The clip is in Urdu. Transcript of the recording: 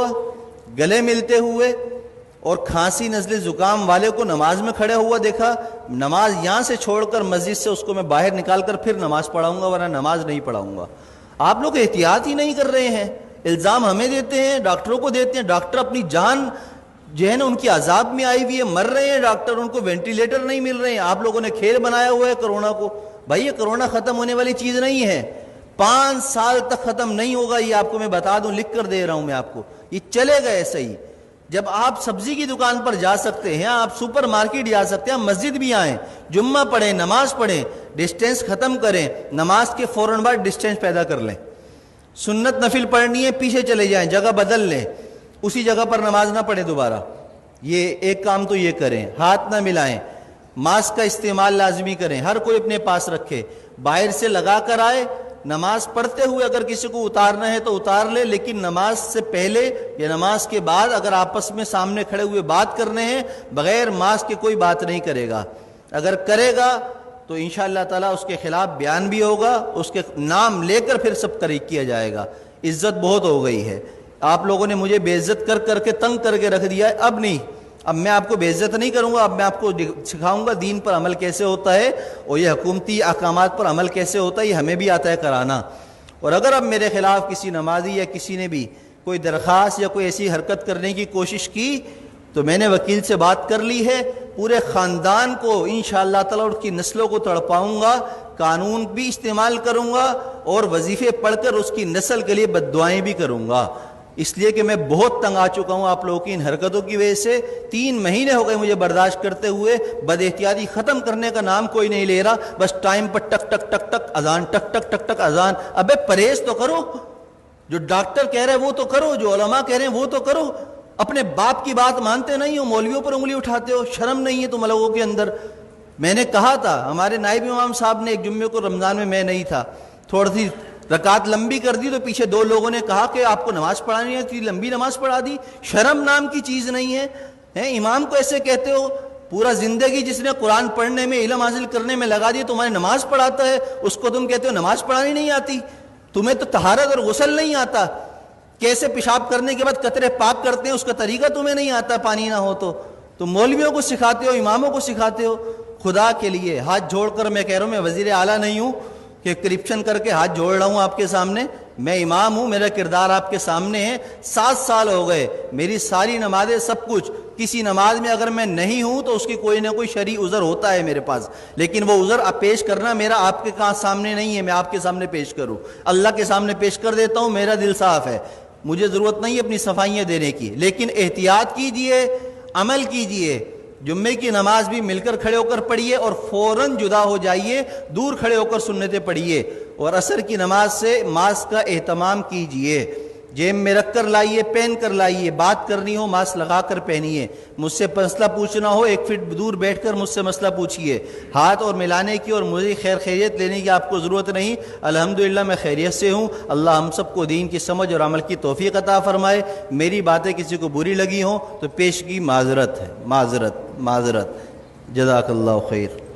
ہوا گلے ملتے ہوئے اور کھانسی نزلے زکام والے کو نماز میں کھڑے ہوا دیکھا، نماز یہاں سے چھوڑ کر مسجد سے اس کو میں باہر نکال کر پھر نماز پڑھاؤں گا، ورنہ نماز نہیں پڑھاؤں گا۔ آپ لوگ احتیاط ہی نہیں کر رہے ہیں، الزام ہمیں دیتے ہیں، ڈاکٹروں کو دیتے ہیں، ڈاکٹر اپنی جان جو ہے نا ان کی عذاب میں آئی ہوئی ہے، مر رہے ہیں ڈاکٹر، ان کو وینٹیلیٹر نہیں مل رہے ہیں۔ آپ لوگوں نے کھیل بنایا ہوا ہے کرونا کو۔ بھائی یہ کرونا ختم ہونے والی چیز نہیں ہے، 5 سال تک ختم نہیں ہوگا، یہ آپ کو میں بتا دوں، لکھ کر دے رہا ہوں میں آپ کو، یہ چلے گا ایسے ہی۔ جب آپ سبزی کی دکان پر جا سکتے ہیں، آپ سپر مارکیٹ جا سکتے ہیں، مسجد بھی آئیں، جمعہ پڑھیں، نماز پڑھیں، ڈسٹینس ختم کریں، نماز کے فوراً بعد ڈسٹینس پیدا کر لیں۔ سنت نفل پڑھنی ہے پیچھے چلے جائیں، جگہ بدل لیں، اسی جگہ پر نماز نہ پڑھیں دوبارہ۔ یہ ایک کام تو یہ کریں، ہاتھ نہ ملائیں، ماسک کا استعمال لازمی کریں، ہر کوئی اپنے پاس رکھے، باہر سے لگا کر آئے، نماز پڑھتے ہوئے اگر کسی کو اتارنا ہے تو اتار لے، لیکن نماز سے پہلے یا نماز کے بعد اگر آپس میں سامنے کھڑے ہوئے بات کرنے ہیں، بغیر ماسک کے کوئی بات نہیں کرے گا۔ اگر کرے گا تو انشاءاللہ تعالیٰ اس کے خلاف بیان بھی ہوگا، اس کے نام لے کر پھر سب طریق کیا جائے گا۔ عزت بہت ہو گئی ہے، آپ لوگوں نے مجھے بے عزت کر کر کے تنگ کر کے رکھ دیا ہے، اب نہیں، اب میں آپ کو بے عزت نہیں کروں گا، اب میں آپ کو سکھاؤں گا دین پر عمل کیسے ہوتا ہے، اور یہ حکومتی احکامات پر عمل کیسے ہوتا ہے، یہ ہمیں بھی آتا ہے کرانا۔ اور اگر اب میرے خلاف کسی نمازی یا کسی نے بھی کوئی درخواست یا کوئی ایسی حرکت کرنے کی کوشش کی تو میں نے وکیل سے بات کر لی ہے، پورے خاندان کو انشاءاللہ تعالیٰ اور کی نسلوں کو تڑپاؤں گا، قانون بھی استعمال کروں گا اور وظیفے پڑھ کر اس کی نسل کے لیے بد دعائیں بھی کروں گا، اس لیے کہ میں بہت تنگ آ چکا ہوں آپ لوگوں کی ان حرکتوں کی وجہ سے۔ 3 مہینے ہو گئے مجھے برداشت کرتے ہوئے، بد احتیاطی ختم کرنے کا نام کوئی نہیں لے رہا، بس ٹائم پر ٹک ٹک ٹک ٹک اذان، ٹک ٹک ٹک ٹک اذان۔ ابے پرہیز تو کرو، جو ڈاکٹر کہہ رہے ہیں وہ تو کرو، جو علماء کہہ رہے ہیں وہ تو کرو، اپنے باپ کی بات مانتے نہیں ہو، مولویوں پر انگلی اٹھاتے ہو، شرم نہیں ہے تم لوگوں کے اندر۔ میں نے کہا تھا، ہمارے نائب امام صاحب نے ایک جمعے کو رمضان میں نہیں تھا، تھوڑی سی رکعت لمبی کر دی تو پیچھے 2 لوگوں نے کہا کہ آپ کو نماز پڑھانی ہے، اتنی لمبی نماز پڑھا دی، شرم نام کی چیز نہیں ہے، امام کو ایسے کہتے ہو؟ پورا زندگی جس نے قرآن پڑھنے میں، علم حاصل کرنے میں لگا دی، تمہاری نماز پڑھاتا ہے، اس کو تم کہتے ہو نماز پڑھانی نہیں آتی؟ تمہیں تو طہارت اور غسل نہیں آتا، کیسے پیشاب کرنے کے بعد قطرے پاک کرتے ہیں اس کا طریقہ تمہیں نہیں آتا، پانی نہ ہو تو تم مولویوں کو سکھاتے ہو، اماموں کو سکھاتے ہو۔ خدا کے لیے ہاتھ جوڑ کر میں کہہ رہا ہوں، میں وزیر اعلیٰ نہیں ہوں کہ کرپشن کر کے ہاتھ جوڑ رہا ہوں آپ کے سامنے، میں امام ہوں، میرا کردار آپ کے سامنے ہے۔ 7 سال ہو گئے، میری ساری نمازیں سب کچھ، کسی نماز میں اگر میں نہیں ہوں تو اس کی کوئی نہ کوئی شرعی عذر ہوتا ہے میرے پاس، لیکن وہ عذر پیش کرنا میرا آپ کے سامنے نہیں ہے، میں آپ کے سامنے پیش کروں، اللہ کے سامنے پیش کر دیتا ہوں، میرا دل صاف ہے، مجھے ضرورت نہیں ہے اپنی صفائیاں دینے کی۔ لیکن احتیاط کیجئے، عمل کیجئے، جمعے کی نماز بھی مل کر کھڑے ہو کر پڑھیے اور فوراً جدا ہو جائیے، دور کھڑے ہو کر سنتیں پڑھیے، اور عصر کی نماز سے ماسک کا اہتمام کیجئے، جیب میں رکھ کر لائیے، پہن کر لائیے، بات کرنی ہو ماسک لگا کر پہنیے، مجھ سے مسئلہ پوچھنا ہو 1 فٹ دور بیٹھ کر مجھ سے مسئلہ پوچھیے، ہاتھ اور ملانے کی اور مجھے خیریت لینے کی آپ کو ضرورت نہیں، الحمدللہ میں خیریت سے ہوں۔ اللہ ہم سب کو دین کی سمجھ اور عمل کی توفیق عطا فرمائے۔ میری باتیں کسی کو بری لگی ہوں تو پیشگی معذرت ہے، معذرت، جزاک اللہ خیر۔